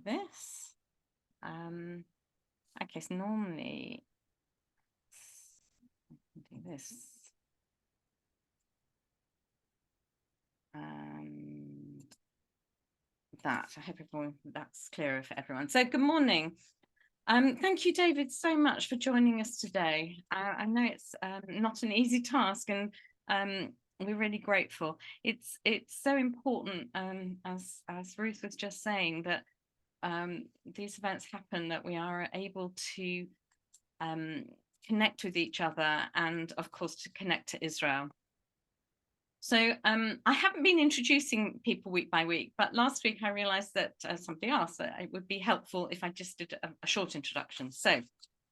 like this. Okay, so normally do this. That I hope that's clearer for everyone. So good morning. Thank you, David, so much for joining us today. I know it's not an easy task, and we're really grateful. It's so important, as Ruth was just saying, that these events happen, that we are able to connect with each other, and of course to connect to Israel. So I haven't been introducing people week by week, but last week I realized that somebody asked that it would be helpful if I just did a short introduction. So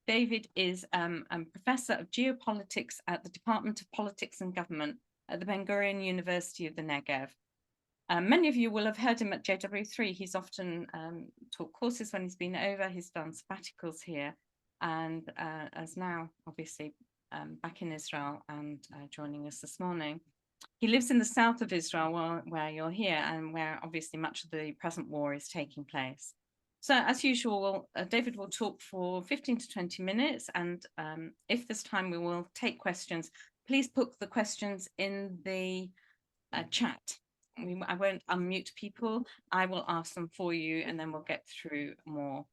David is a professor of geopolitics at the Department of Politics and Government at the Ben-Gurion University of the Negev. Many of you will have heard him at JW3. He's often taught courses when he's been over. He's done sabbaticals here, and is now obviously back in Israel and joining us this morning. He lives in the south of Israel, where you're here, and where obviously much of the present war is taking place. So as usual, David will talk for 15 to 20 minutes, and if there's time, we will take questions. Please put the questions in the chat. I won't unmute people. I will ask them for you, and then we'll get through more.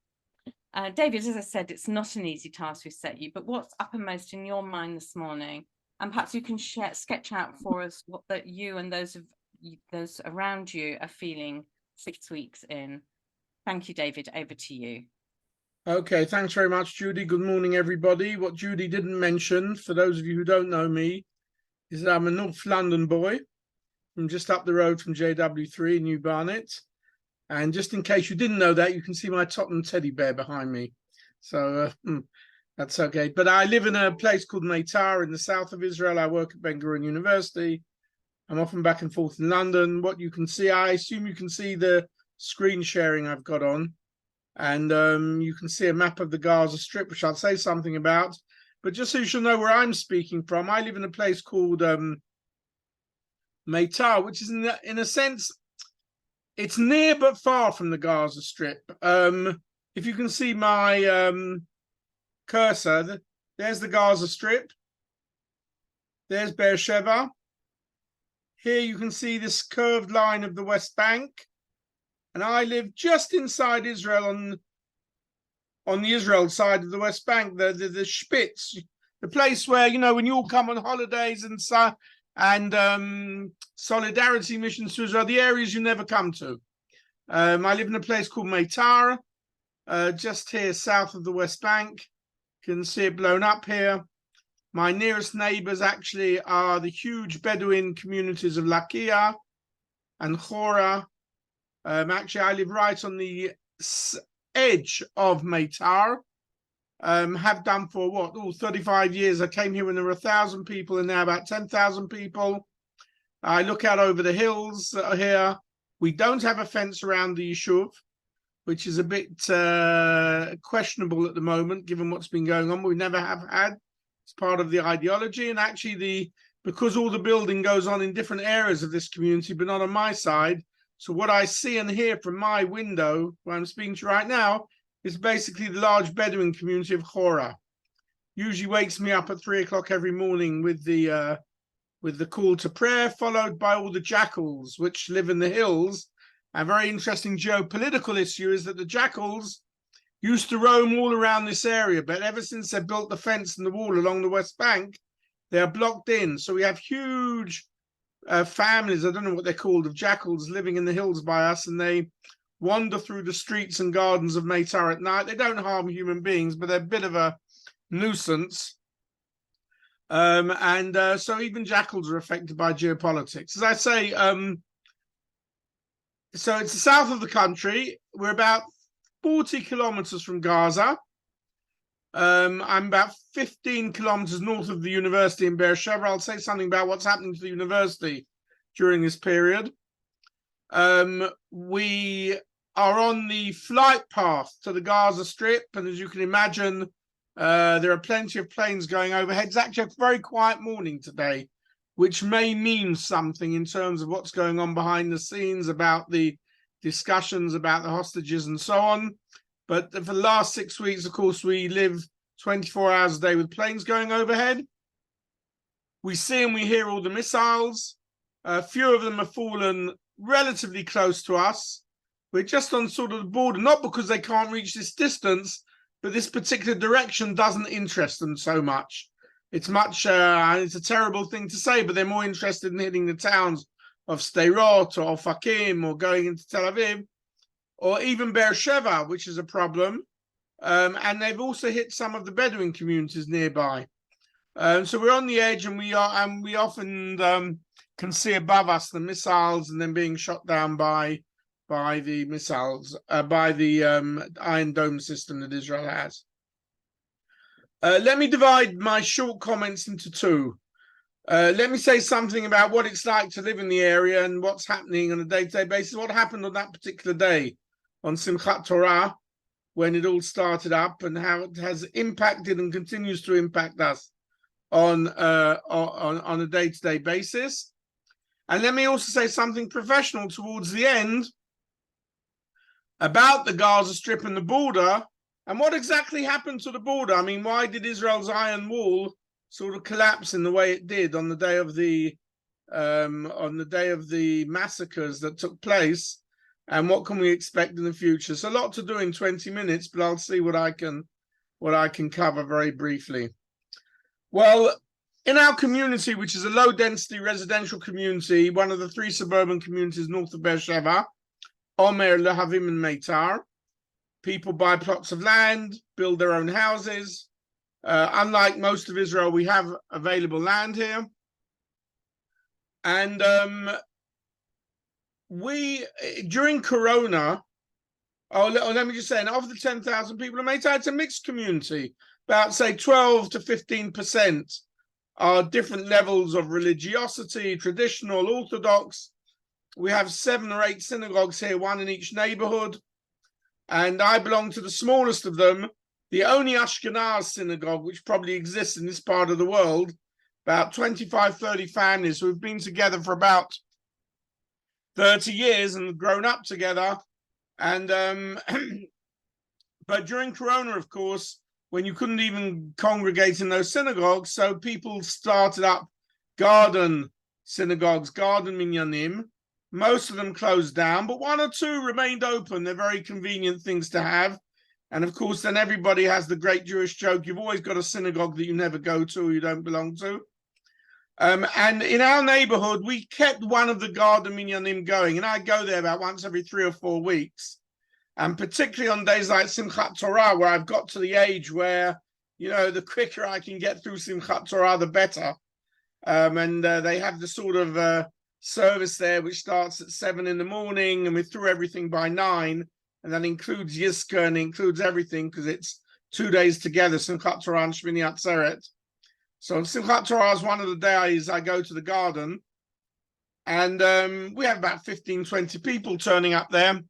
David, as I said, it's not an easy task we set you, but what's uppermost in your mind this morning? And perhaps you can sketch out for us what that you and those around you are feeling 6 weeks in. Thank you, David. Over to you. Okay, thanks very much, Judy. Good morning, everybody. What Judy didn't mention, for those of you who don't know me, is that I'm a North London boy from just up the road from JW3 in New Barnet. And just in case you didn't know that, you can see my Tottenham teddy bear behind me. So that's okay. But I live in a place called Meitar in the south of Israel. I work at Ben-Gurion University. I'm often back and forth in London. What you can see, I assume you can see the screen sharing I've got on. And you can see a map of the Gaza Strip, which I'll say something about. But just so you should know where I'm speaking from, I live in a place called Meitar, which is in a sense, it's near but far from the Gaza Strip. If you can see my cursor, there's the Gaza Strip. There's Beersheba. Here you can see this curved line of the West Bank. And I live just inside Israel on the Israel side of the West Bank, the Spitz, the place where, you know, when you all come on holidays and solidarity missions to Israel, the areas you never come to. I live in a place called Meitar, just here south of the West Bank. You can see it blown up here. My nearest neighbors actually are the huge Bedouin communities of Lakia and Chora. Actually, I live right on the edge of Meitar. Have done for 35 years. I came here when there were 1,000 people and now about 10,000 people. I look out over the hills here. We don't have a fence around the Yishuv, which is a bit questionable at the moment, given what's been going on. We never have had. It's part of the ideology. And actually, because all the building goes on in different areas of this community, but not on my side. So what I see and hear from my window, where I'm speaking to you right now, is basically the large Bedouin community of Chora. Usually wakes me up at 3 o'clock every morning with the call to prayer, followed by all the jackals which live in the hills. A very interesting geopolitical issue is that the jackals used to roam all around this area, but ever since they built the fence and the wall along the West Bank, they are blocked in. So we have huge families, I don't know what they're called, of jackals living in the hills by us, and they wander through the streets and gardens of Meitar at night. They don't harm human beings, but they're a bit of a nuisance. So even jackals are affected by geopolitics. As I say, so it's the south of the country. We're about 40 kilometers from Gaza. I'm about 15 kilometers north of the university in Beersheba. I'll say something about what's happening to the university during this period. We are on the flight path to the Gaza Strip, and as you can imagine, there are plenty of planes going overhead. It's actually a very quiet morning today, which may mean something in terms of what's going on behind the scenes about the discussions about the hostages and so on. But for the last 6 weeks, of course, we live 24 hours a day with planes going overhead. We see and we hear all the missiles. A few of them have fallen relatively close to us. We're just on sort of the border, not because they can't reach this distance, but this particular direction doesn't interest them so much. It's it's a terrible thing to say, but they're more interested in hitting the towns of Sderot or Ofakim or going into Tel Aviv or even Beersheba, which is a problem. And they've also hit some of the Bedouin communities nearby. So we're on the edge, and we often can see above us the missiles and then being shot down by the missiles, by the Iron Dome system that Israel has. Let me divide my short comments into two. Let me say something about what it's like to live in the area and what's happening on a day-to-day basis, what happened on that particular day on Simchat Torah, when it all started up, and how it has impacted and continues to impact us on a day-to-day basis. And let me also say something professional towards the end about the Gaza Strip and the border, and what exactly happened to the border. I mean, why did Israel's iron wall sort of collapse in the way it did on the day of the massacres that took place, and what can we expect in the future? So a lot to do in 20 minutes, but I'll see what I can cover very briefly. Well, in our community, which is a low-density residential community, one of the 3 suburban communities north of Beersheba, Omer, Lehavim, and Meitar, people buy plots of land, build their own houses. Unlike most of Israel, we have available land here. And during Corona, let me just say, and of the 10,000 people in Meitar, it's a mixed community. About, say, 12 to 15% are different levels of religiosity, traditional, Orthodox. We have 7 or 8 synagogues here, 1 in each neighborhood. And I belong to the smallest of them, the only Ashkenaz synagogue, which probably exists in this part of the world, about 25, 30 families who have been together for about 30 years and grown up together. And but during Corona, of course, when you couldn't even congregate in those synagogues, so people started up garden synagogues, garden minyanim. Most of them closed down, but 1 or 2 remained open. They're very convenient things to have. And of course, then everybody has the great Jewish joke, you've always got a synagogue that you never go to or you don't belong to. And in our neighborhood, we kept one of the garden minyanim going, and I go there about once every 3 or 4 weeks. And particularly on days like Simchat Torah, where I've got to the age where, you know, the quicker I can get through Simchat Torah, the better. And they have the sort of service there, which starts at 7 in the morning, and we're through everything by 9. And that includes Yizka and includes everything because it's 2 days together, Simchat Torah and Shmini Atzeret. So Simchat Torah is one of the days I go to the garden, and we have about 15, 20 people turning up there.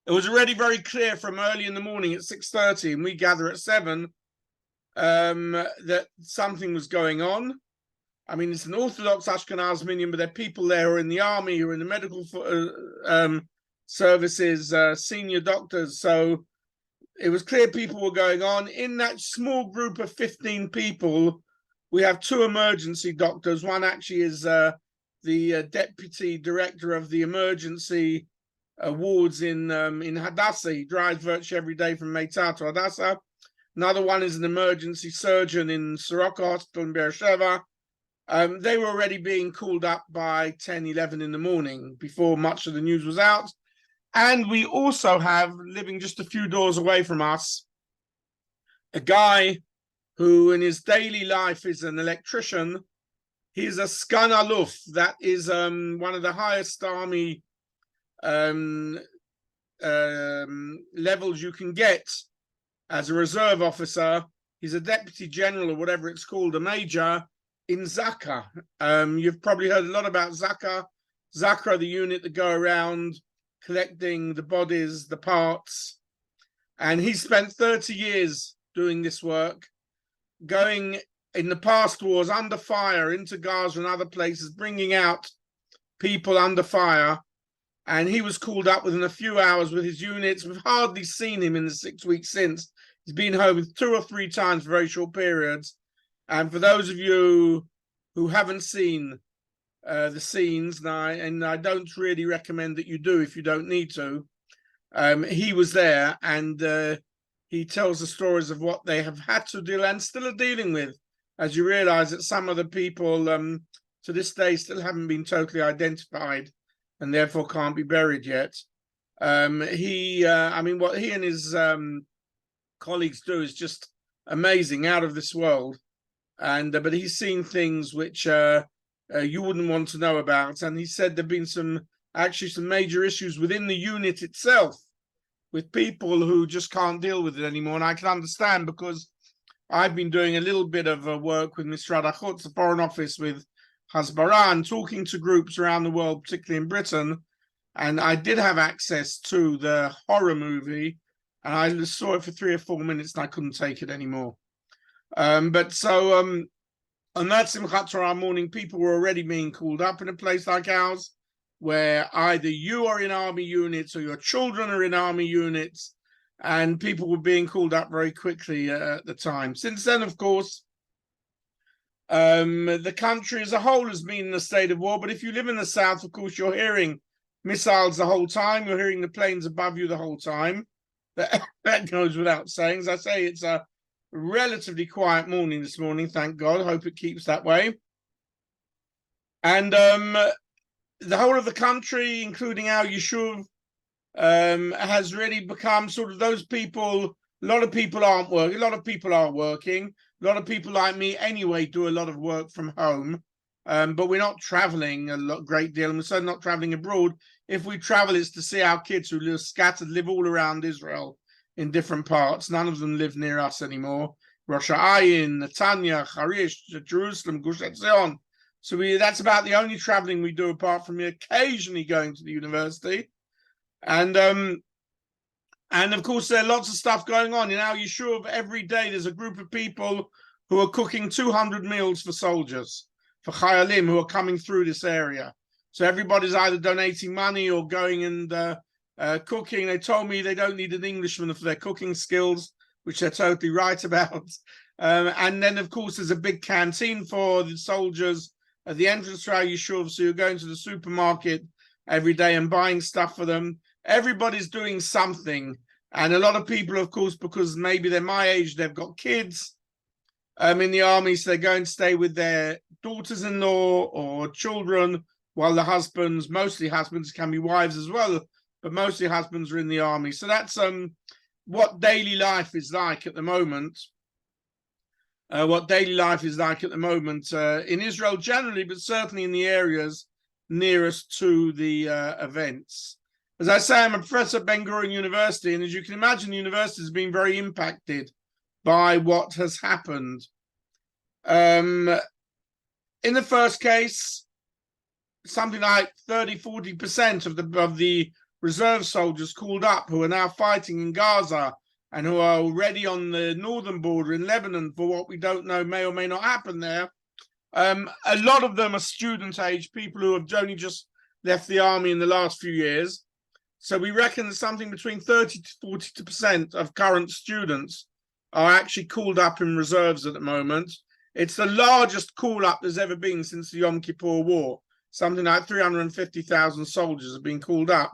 It was already very clear from early in the morning at 6:30, and we gather at 7, that something was going on. I mean, it's an Orthodox Ashkenaz minyan, but there are people there who are in the army, who are in the medical services, senior doctors. So it was clear people were going on. In that small group of 15 people, we have 2 emergency doctors. One actually is the deputy director of the emergency wards in Hadassah. He drives virtually every day from Meitar to Hadassah. Another one is an emergency surgeon in Soroka Hospital in Beersheba. They were already being called up by 10, 11 in the morning before much of the news was out. And we also have, living just a few doors away from us, a guy who in his daily life is an electrician. He's a Sgan Aluf, that is one of the highest army levels you can get as a reserve officer. He's a deputy general or whatever it's called, a major in Zaka. You've probably heard a lot about Zaka. Zaka are the unit that go around collecting the bodies, the parts. And he spent 30 years doing this work, going in the past wars under fire into Gaza and other places, bringing out people under fire. and he was called up within a few hours with his units. We've hardly seen him in the 6 weeks since. He's been home 2 or 3 times for very short periods. And for those of you who haven't seen the scenes, and I don't really recommend that you do if you don't need to, he was there, and he tells the stories of what they have had to deal and still are dealing with, as you realize that some of the people to this day still haven't been totally identified and therefore can't be buried yet. I mean, what he and his colleagues do is just amazing, out of this world. And but he's seen things which you wouldn't want to know about. And he said there've been some major issues within the unit itself, with people who just can't deal with it anymore. And I can understand, because I've been doing a little bit of work with Misrad HaChutz, the Foreign Office, with Hasbara, and talking to groups around the world, particularly in Britain. And I did have access to the horror movie, and I saw it for 3 or 4 minutes, and I couldn't take it anymore. On that Simchat Torah morning, people were already being called up in a place like ours, where either you are in army units or your children are in army units, and people were being called up very quickly at the time. Since then, of course, the country as a whole has been in a state of war. But if you live in the south, of course, you're hearing missiles the whole time. You're hearing the planes above you the whole time. That goes without saying. As I say, it's a relatively quiet morning this morning, thank God. Hope it keeps that way. And the whole of the country, including our Yishuv, has really become sort of those people. A lot of people aren't working. A lot of people are working. A lot of people like me anyway do a lot of work from home, but we're not traveling a great deal, and we're certainly not traveling abroad. If we travel, it's to see our kids who live scattered, live all around Israel in different parts. None of them live near us anymore. Rosh Hashanah, Netanya, Harish, Jerusalem, Gush Etzion. So that's about the only traveling we do, apart from occasionally going to the university. And of course, there are lots of stuff going on. In our Yishuv, every day there's a group of people who are cooking 200 meals for soldiers, for Chayalim, who are coming through this area. So everybody's either donating money or going and cooking. They told me they don't need an Englishman for their cooking skills, which they're totally right about. And then, of course, there's a big canteen for the soldiers at the entrance to our Yishuv. So you're going to the supermarket every day and buying stuff for them. Everybody's doing something. And a lot of people, of course, because maybe they're my age, they've got kids in the army, so they're going to stay with their daughters-in-law or children, while the husbands, mostly husbands, can be wives as well, but mostly husbands are in the army. So that's what daily life is like at the moment. In Israel generally, but certainly in the areas nearest to the events. As I say, I'm a professor at Ben-Gurion University, and as you can imagine, the university has been very impacted by what has happened. In the first case, something like 30-40% of the reserve soldiers called up, who are now fighting in Gaza and who are already on the northern border in Lebanon for what we don't know may or may not happen there. A lot of them are student age, people who have only just left the army in the last few years. So we reckon something between 30 to 40% of current students are actually called up in reserves at the moment. It's the largest call up there's ever been since the Yom Kippur War. Something like 350,000 soldiers have been called up.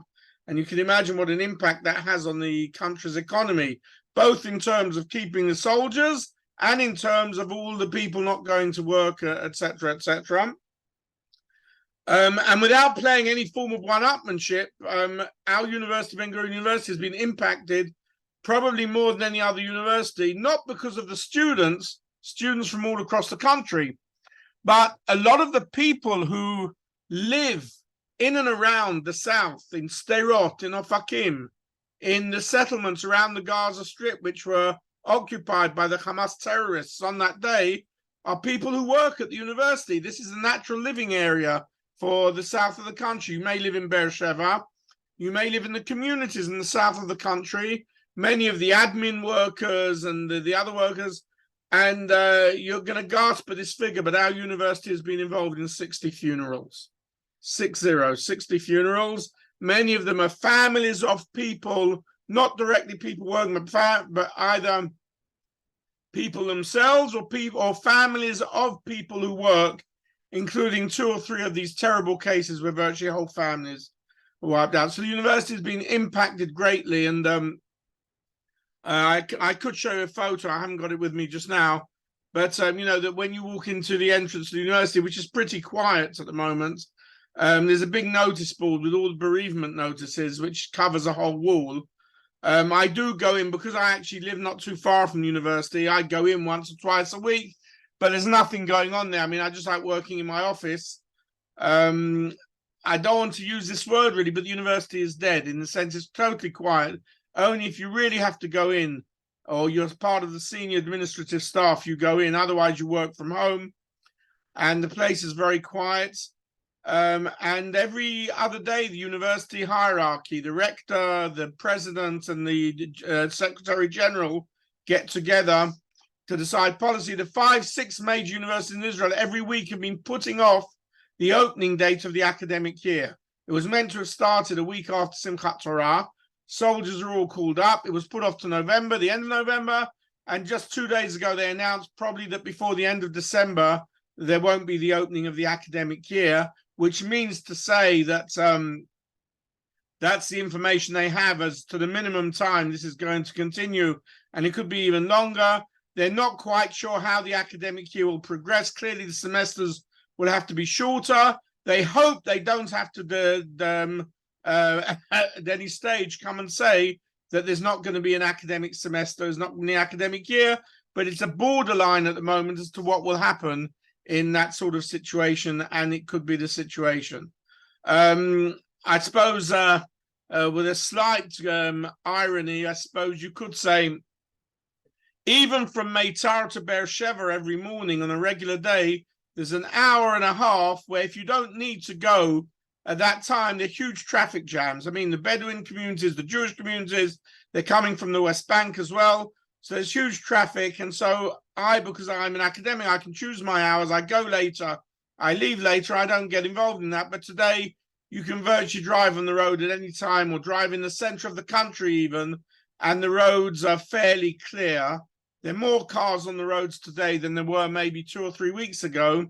And you can imagine what an impact that has on the country's economy, both in terms of keeping the soldiers and in terms of all the people not going to work, etc., etc. And without playing any form of one-upmanship, our university, Ben-Gurion University, has been impacted probably more than any other university, not because of the students from all across the country, but a lot of the people who live in and around the south, in Sderot, in Ofakim, in the settlements around the Gaza Strip, which were occupied by the Hamas terrorists on that day, are people who work at the university. This is a natural living area for the south of the country. You may live in Beersheba. You may live in the communities in the south of the country, many of the admin workers and the other workers, and you're going to gasp at this figure, but our university has been involved in 60 funerals. 60 funerals. Many of them are families of people, not directly people working, but either people themselves or families of people who work, including 2 or 3 of these terrible cases where virtually whole families were wiped out. So the university has been impacted greatly, and I could show you a photo. I haven't got it with me just now, but you know, that when you walk into the entrance to the university, which is pretty quiet at the moment, there's a big notice board with all the bereavement notices, which covers a whole wall. I do go in because I actually live not too far from the university. I go in once or twice a week, but there's nothing going on there. I mean, I just like working in my office. I don't want to use this word really, but the university is dead in the sense it's totally quiet. Only if you really have to go in, or you're part of the senior administrative staff, you go in. Otherwise, you work from home, and the place is very quiet. And every other day, the university hierarchy, the rector, the president, and the secretary general get together to decide policy. The 5-6 major universities in Israel every week have been putting off the opening date of the academic year. It was meant to have started a week after Simchat Torah. Soldiers are all called up. It was put off to November, the end of November, and just 2 days ago they announced probably that before the end of December there won't be the opening of the academic year, which means to say that that's the information they have as to the minimum time this is going to continue, and it could be even longer. They're not quite sure how the academic year will progress. Clearly, the semesters will have to be shorter. They hope they don't have to, at any stage, come and say that there's not going to be an academic semester, there's not going to be an academic year, but it's a borderline at the moment as to what will happen in that sort of situation, and it could be the situation. I suppose with a slight irony, I suppose you could say, even from Meitar to Beersheba every morning on a regular day, there's an hour and a half where if you don't need to go at that time, there are huge traffic jams. I mean, the Bedouin communities, the Jewish communities, they're coming from the West Bank as well. So there's huge traffic. And so because I'm an academic, I can choose my hours. I go later, I leave later. I don't get involved in that. But today you can virtually drive on the road at any time, or drive in the center of the country even, and the roads are fairly clear. There are more cars on the roads today than there were maybe 2 or 3 weeks ago.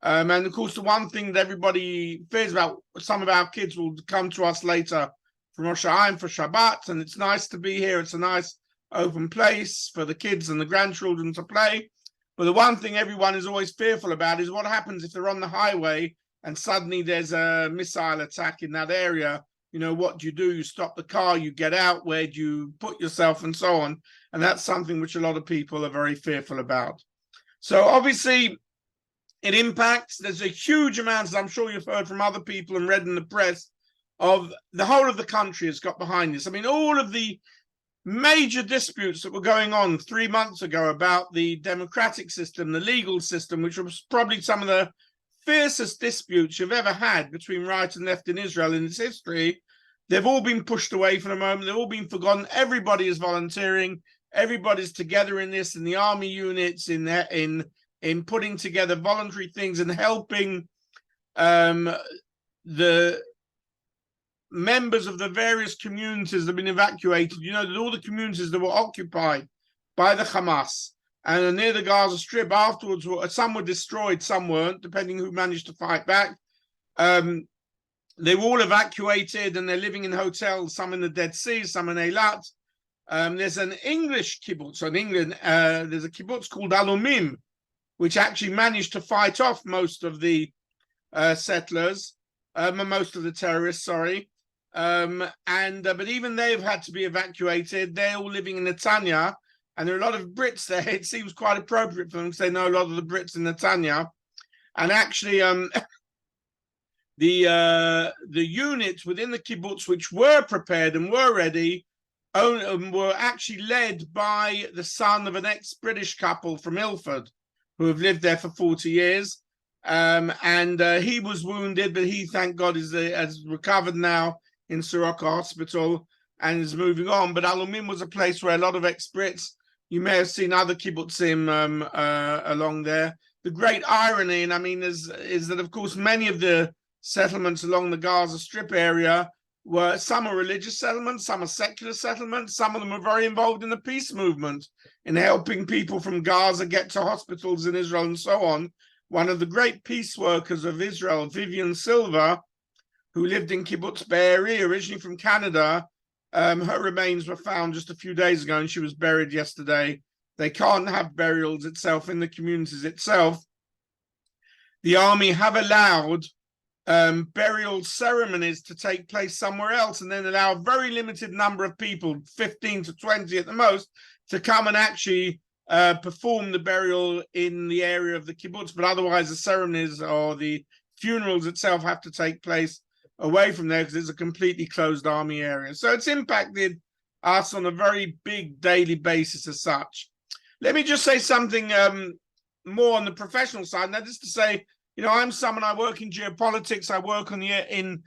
And of course, the one thing that everybody fears about, some of our kids will come to us later from Rosh Hashanah for Shabbat, and it's nice to be here. It's a nice open place for the kids and the grandchildren to play. But the one thing everyone is always fearful about is what happens if they're on the highway and suddenly there's a missile attack in that area. You know, what do? You stop the car, you get out, where do you put yourself, and so on. And that's something which a lot of people are very fearful about. So obviously it impacts. There's a huge amount, as I'm sure you've heard from other people and read in the press, of the whole of the country has got behind this. I mean, all of the major disputes that were going on 3 months ago about the democratic system, the legal system, which was probably some of the fiercest disputes you've ever had between right and left in Israel in its history, they've all been pushed away for the moment. They've all been forgotten. Everybody is volunteering. Everybody's together in this, in the army units, in putting together voluntary things and helping the members of the various communities that have been evacuated. You know, that all the communities that were occupied by the Hamas and near the Gaza Strip afterwards, some were destroyed, some weren't, depending who managed to fight back. They were all evacuated and they're living in hotels, some in the Dead Sea, some in Eilat. There's an English kibbutz in England. There's a kibbutz called Alumim, which actually managed to fight off most of the settlers, most of the terrorists, sorry. But even they've had to be evacuated. They're all living in Netanya, and there are a lot of Brits there. It seems quite appropriate for them because they know a lot of the Brits in Netanya. And actually, the units within the kibbutz which were prepared and were ready were actually led by the son of an ex-British couple from Ilford who have lived there for 40 years. He was wounded, but he, thank God, has recovered now in Soroka Hospital and is moving on. But Alumim was a place where a lot of ex-Brits, you may have seen other kibbutzim along there. The great irony, and I mean, is that, of course, many of the settlements along the Gaza Strip area some are religious settlements, some are secular settlements, some of them are very involved in the peace movement, in helping people from Gaza get to hospitals in Israel and so on. One of the great peace workers of Israel, Vivian Silva, who lived in Kibbutz Be'eri, originally from Canada, her remains were found just a few days ago and she was buried yesterday. They can't have burials itself in the communities itself. The army have allowed burial ceremonies to take place somewhere else and then allow a very limited number of people, 15 to 20 at the most, to come and actually perform the burial in the area of the kibbutz, but otherwise the ceremonies or the funerals itself have to take place away from there because it's a completely closed army area. So it's impacted us on a very big daily basis as such. Let me just say something more on the professional side. That is to say, you know, I'm someone, I work in geopolitics, I work in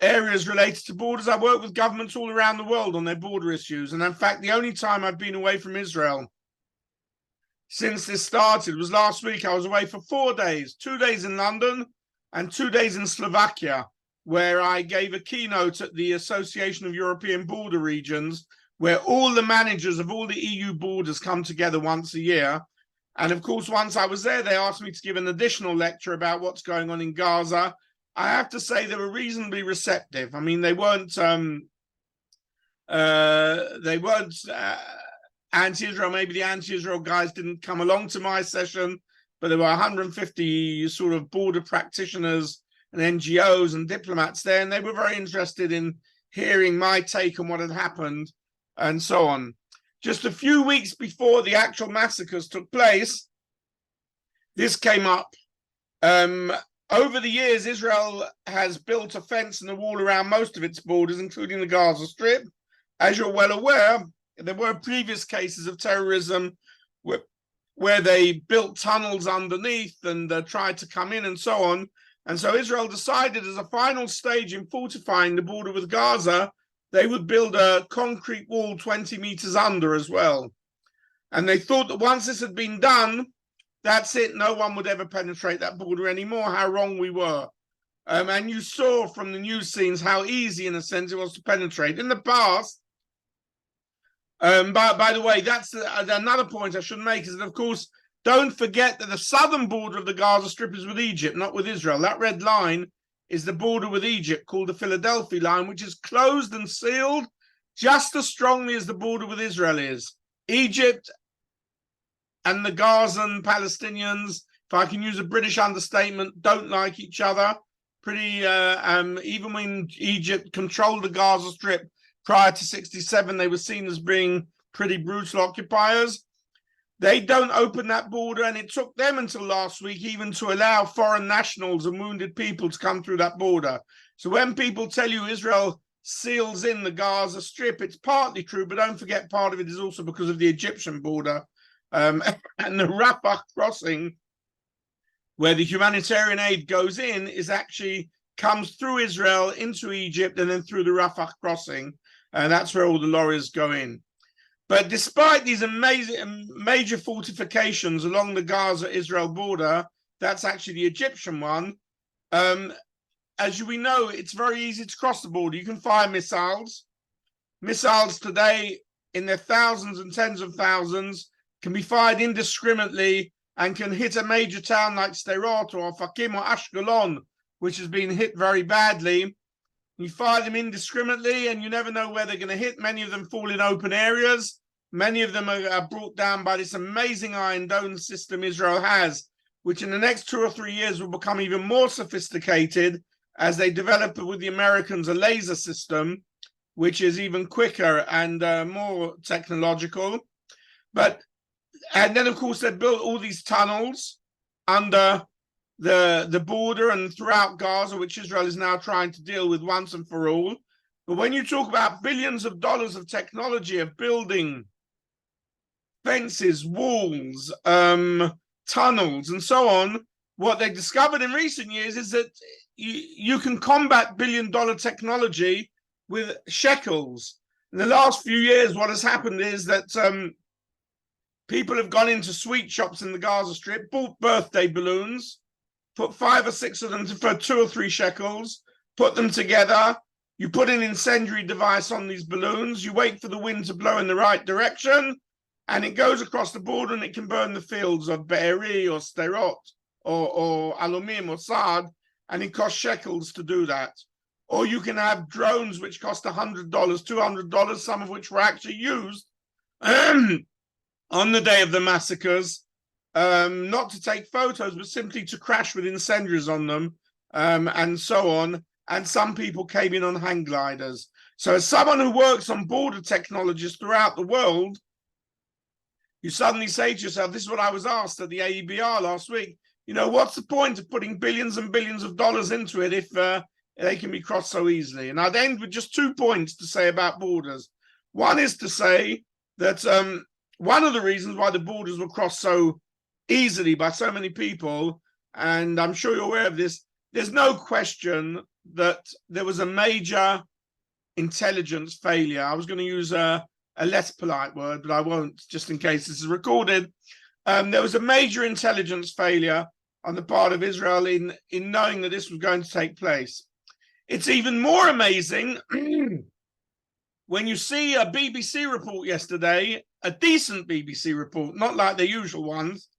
areas related to borders. I work with governments all around the world on their border issues. And in fact, the only time I've been away from Israel since this started was last week. I was away for 4 days, 2 days in London and 2 days in Slovakia, where I gave a keynote at the Association of European Border Regions, where all the managers of all the EU borders come together once a year. And of course, once I was there, they asked me to give an additional lecture about what's going on in Gaza. I have to say they were reasonably receptive. I mean, they weren't anti-Israel. Maybe the anti-Israel guys didn't come along to my session, but there were 150 sort of border practitioners and NGOs and diplomats there, and they were very interested in hearing my take on what had happened and so on. Just a few weeks before the actual massacres took place, this came up. Over the years, Israel has built a fence and a wall around most of its borders, including the Gaza Strip. As you're well aware, there were previous cases of terrorism where they built tunnels underneath and tried to come in and so on. And so Israel decided as a final stage in fortifying the border with Gaza, they would build a concrete wall 20 meters under as well. And they thought that once this had been done, that's it, no one would ever penetrate that border anymore. How wrong we were. And you saw from the news scenes how easy, in a sense, it was to penetrate. In the past, by the way, that's another point I should make, is that, of course, don't forget that the southern border of the Gaza Strip is with Egypt, not with Israel. That red line is the border with Egypt, called the Philadelphia line, which is closed and sealed just as strongly as the border with Israel is. Egypt and the Gazan Palestinians, if I can use a British understatement, don't like each other. Even when Egypt controlled the Gaza Strip prior to 1967, they were seen as being pretty brutal occupiers. They don't open that border, and it took them until last week even to allow foreign nationals and wounded people to come through that border. So when people tell you Israel seals in the Gaza Strip, it's partly true, but don't forget part of it is also because of the Egyptian border. And the Rafah crossing, where the humanitarian aid goes in, comes through Israel into Egypt and then through the Rafah crossing. And that's where all the lorries go in. But despite these amazing major fortifications along the Gaza-Israel border, that's actually the Egyptian one. As we know, it's very easy to cross the border. You can fire missiles. Missiles today, in their thousands and tens of thousands, can be fired indiscriminately and can hit a major town like Sderot or Fakim or Ashkelon, which has been hit very badly. You fire them indiscriminately and you never know where they're going to hit. Many of them fall in open areas. Many of them are brought down by this amazing Iron Dome system Israel has, which in the next 2 or 3 years will become even more sophisticated as they develop with the Americans a laser system, which is even quicker and more technological. And then, of course, they built all these tunnels under the border and throughout Gaza, which Israel is now trying to deal with once and for all. But when you talk about billions of dollars of technology of building fences, walls, tunnels, and so on, what they discovered in recent years is that you can combat billion-dollar technology with shekels. In the last few years, what has happened is that people have gone into sweet shops in the Gaza Strip, bought birthday balloons, put 5 or 6 of them for 2 or 3 shekels, put them together, You put an incendiary device on these balloons, you wait for the wind to blow in the right direction, and it goes across the border and it can burn the fields of Be'eri or Sderot or Alumim or Saad, and it costs shekels to do that. Or you can have drones which cost $100, $200, some of which were actually used on the day of the massacres, not to take photos, but simply to crash with incendiaries on them, and so on. And some people came in on hang gliders. So as someone who works on border technologies throughout the world, you suddenly say to yourself, this is what I was asked at the AEBR last week, you know, what's the point of putting billions and billions of dollars into it if they can be crossed so easily? And I'd end with just 2 points to say about borders. One is to say that one of the reasons why the borders were crossed so easily by so many people, and I'm sure you're aware of this, there's no question that there was a major intelligence failure. I was going to use a less polite word, but I won't, just in case this is recorded. There was a major intelligence failure on the part of Israel in knowing that this was going to take place. It's even more amazing when you see a BBC report yesterday, a decent BBC report, not like the usual ones,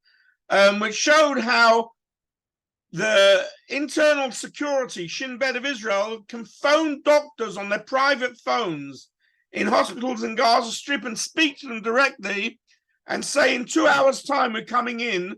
which showed how the internal security, Shin Bet of Israel, can phone doctors on their private phones in hospitals in Gaza Strip and speak to them directly and say, in 2 hours' time, we're coming in,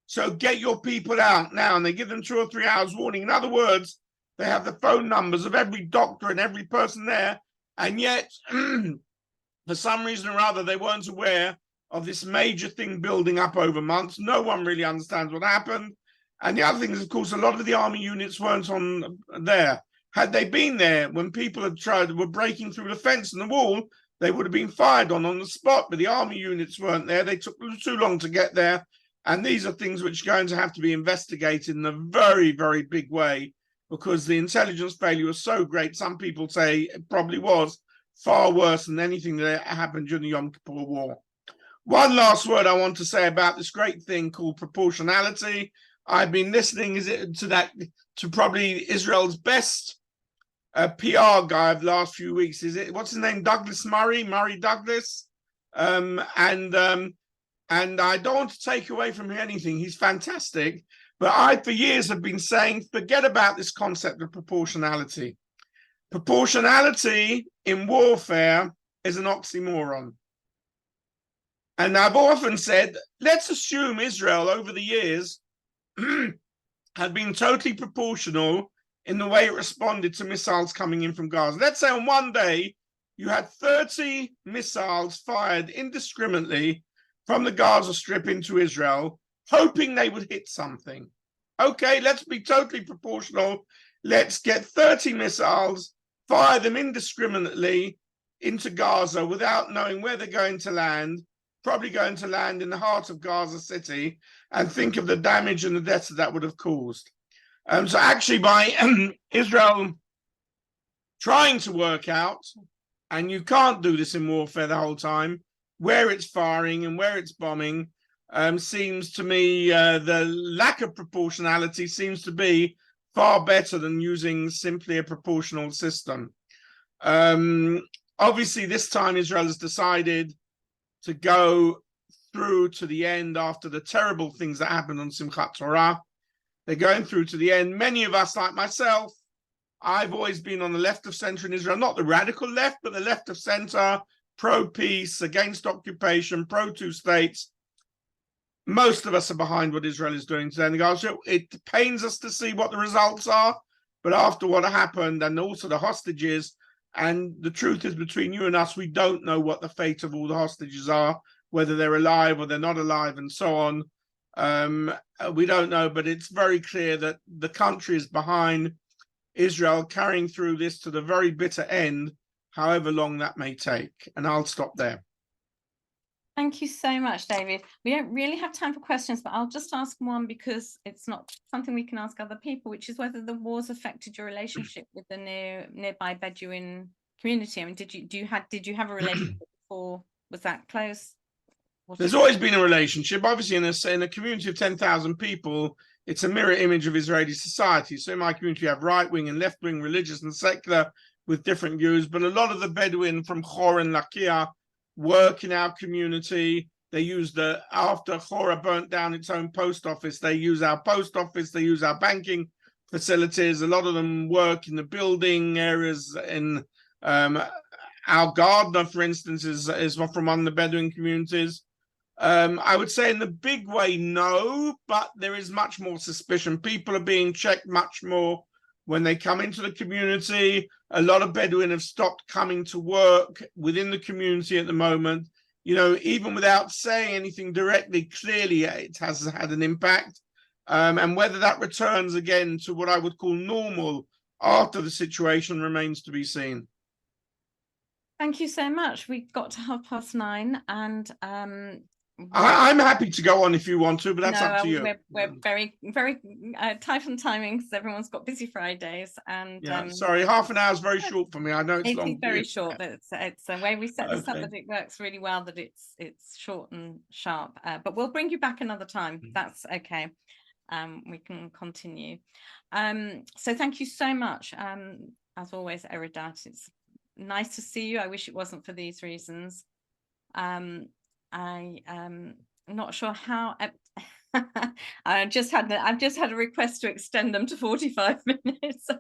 so get your people out now. And they give them 2 or 3 hours warning. In other words, they have the phone numbers of every doctor and every person there. And yet, for some reason or other, they weren't aware of this major thing building up over months. No one really understands what happened. And the other thing is, of course, a lot of the army units weren't on there. Had they been there when people were breaking through the fence and the wall, they would have been fired on the spot. But the army units weren't there. They took too long to get there. And these are things which are going to have to be investigated in a very, very big way, because the intelligence failure was so great. Some people say it probably was far worse than anything that happened during the Yom Kippur War. One last word I want to say about this great thing called proportionality. I've been listening to probably Israel's best PR guy of the last few weeks. What's his name? Douglas Murray Douglas. And I don't want to take away from him anything. He's fantastic. But I, for years, have been saying, forget about this concept of proportionality. Proportionality in warfare is an oxymoron. And I've often said, let's assume Israel over the years had been totally proportional in the way it responded to missiles coming in from Gaza. Let's say on one day, you had 30 missiles fired indiscriminately from the Gaza Strip into Israel, hoping they would hit something. Okay, let's be totally proportional. Let's get 30 missiles, fire them indiscriminately into Gaza without knowing where they're going to land, probably going to land in the heart of Gaza City, and think of the damage and the deaths that would have caused. So actually by Israel trying to work out, and you can't do this in warfare the whole time, where it's firing and where it's bombing, seems to me the lack of proportionality seems to be far better than using simply a proportional system. Obviously, this time Israel has decided to go through to the end after the terrible things that happened on Simchat Torah. They're going through to the end. Many of us, like myself, I've always been on the left of center in Israel, not the radical left, but the left of center, pro-peace, against occupation, pro-two states. Most of us are behind what Israel is doing today in the Gaza. It pains us to see what the results are, but after what happened and also the hostages, and the truth is between you and us, we don't know what the fate of all the hostages are, whether they're alive or they're not alive and so on. We don't know, but it's very clear that the country is behind Israel carrying through this to the very bitter end, however long that may take. And I'll stop there. Thank you so much, David. We don't really have time for questions, but I'll just ask one because it's not something we can ask other people, which is whether the wars affected your relationship with the nearby Bedouin community. I mean, did you have a relationship before? Was that close? There's always been a relationship. Obviously, in a community of 10,000 people, it's a mirror image of Israeli society. So in my community, you have right-wing and left-wing, religious and secular. with different views, but a lot of the Bedouin from Khor and Lakia work in our community. They use after Khora burnt down its own post office, they use our post office, they use our banking facilities. A lot of them work in the building areas. In our gardener, for instance, is from one of the Bedouin communities. I would say in the big way, no, but there is much more suspicion. People are being checked much more when they come into the community. A lot of Bedouin have stopped coming to work within the community at the moment. You know, even without saying anything directly, clearly it has had an impact. And whether that returns again to what I would call normal after the situation remains to be seen. Thank you so much. We've got to 9:30, and I'm happy to go on if you want to, but that's up to you. We're very, very tight on timing because everyone's got busy Fridays. And sorry, half an hour is very short for me. I know it's long. It's very short, but it's the way we set this up that it works really well. That it's short and sharp. But we'll bring you back another time. That's okay. We can continue. So thank you so much. As always, Eridat, it's nice to see you. I wish it wasn't for these reasons. I'm not sure how. I've just had a request to extend them to 45 minutes. So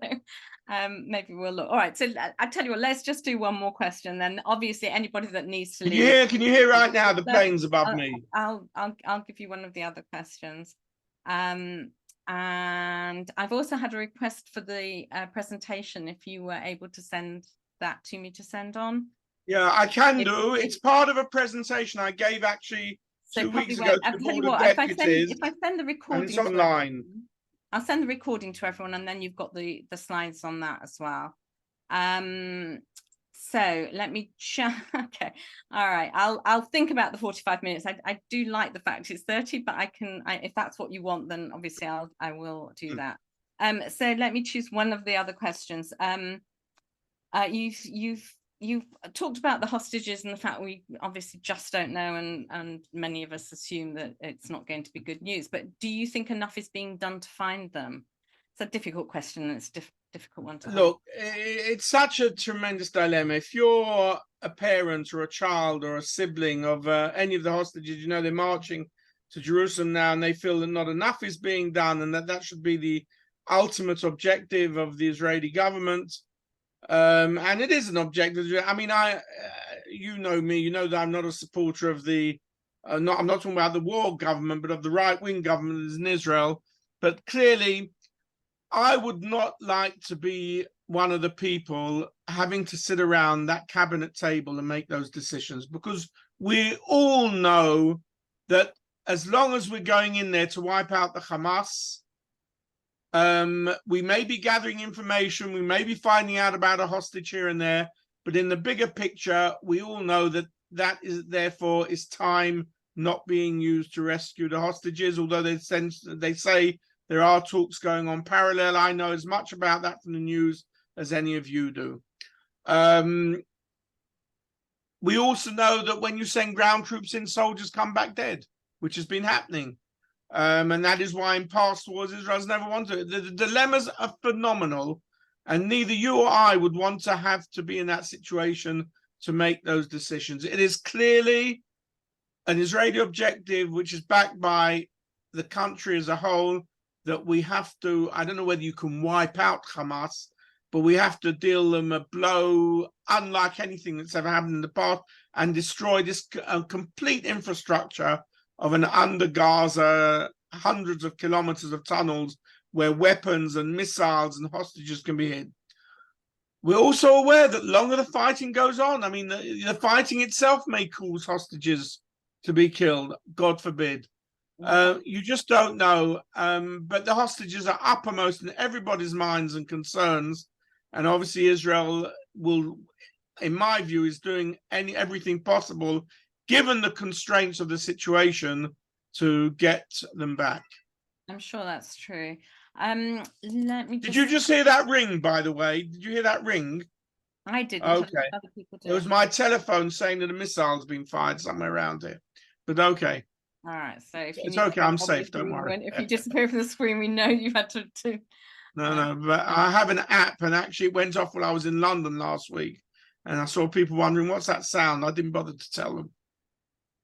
maybe we'll look. All right. So I tell you what, let's just do one more question. Then obviously anybody that needs to leave. Can you hear right now the planes above me? I'll give you one of the other questions. And I've also had a request for the presentation, if you were able to send that to me to send on. Yeah, I can do. It's part of a presentation I gave actually 2 weeks ago to the Board of Deputies. If I send the recording, it's online. I'll send the recording to everyone, and then you've got the slides on that as well. So let me check. Okay, all right. I'll think about the 45 minutes. I do like the fact it's 30, but if that's what you want, then obviously I will do that. So let me choose one of the other questions. You've talked about the hostages and the fact we obviously just don't know, and many of us assume that it's not going to be good news. But do you think enough is being done to find them? It's a difficult question, and it's difficult one to look. It's such a tremendous dilemma. If you're a parent or a child or a sibling of any of the hostages, you know they're marching to Jerusalem now, and they feel that not enough is being done, and that should be the ultimate objective of the Israeli government. And it is an objective. I mean, you know me, you know that I'm not a supporter of I'm not talking about the war government, but of the right-wing government in Israel. But clearly, I would not like to be one of the people having to sit around that cabinet table and make those decisions, because we all know that as long as we're going in there to wipe out the Hamas, we may be gathering information, we may be finding out about a hostage here and there, but in the bigger picture, we all know that is time not being used to rescue the hostages, although they say there are talks going on parallel. I know as much about that from the news as any of you do. We also know that when you send ground troops in, soldiers come back dead, which has been happening. And that is why in past wars, Israel's never wanted it. The dilemmas are phenomenal, and neither you or I would want to have to be in that situation to make those decisions. It is clearly an Israeli objective, which is backed by the country as a whole, that we have to, I don't know whether you can wipe out Hamas, but we have to deal them a blow unlike anything that's ever happened in the past and destroy this complete infrastructure of an under Gaza, hundreds of kilometers of tunnels where weapons and missiles and hostages can be hid. We're also aware that the longer the fighting goes on, I mean, the fighting itself may cause hostages to be killed, God forbid. You just don't know. But the hostages are uppermost in everybody's minds and concerns. And obviously Israel will, in my view, is doing everything possible, given the constraints of the situation, to get them back. I'm sure that's true. Did you just hear that ring, by the way? Did you hear that ring? I didn't. Okay. Other people did. It was my telephone saying that a missile's been fired somewhere around here. But okay. All right. So it's okay. I'm safe. Don't worry. If you disappear from the screen, we know you had to No, but I have an app, and actually it went off while I was in London last week, and I saw people wondering what's that sound. I didn't bother to tell them.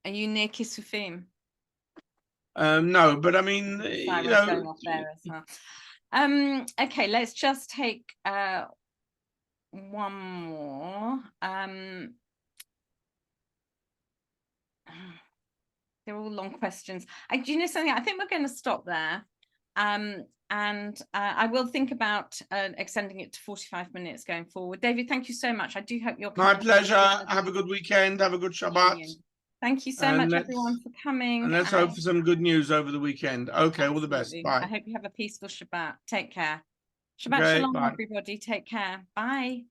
Are you near Kisufim? No, but I mean, Sorry, you was know, going off there as well. Okay, let's just take one more. They're all long questions. Do you know something? I think we're going to stop there. And I will think about extending it to 45 minutes going forward. David, thank you so much. I do hope you're my coming. pleasure. Have a good weekend. Have a good Shabbat. Thank you so much, everyone, for coming. And let's hope for some good news over the weekend. Okay, absolutely. all the best. Bye. I hope you have a peaceful Shabbat. Take care. Shabbat Shalom, everybody. Take care. Bye.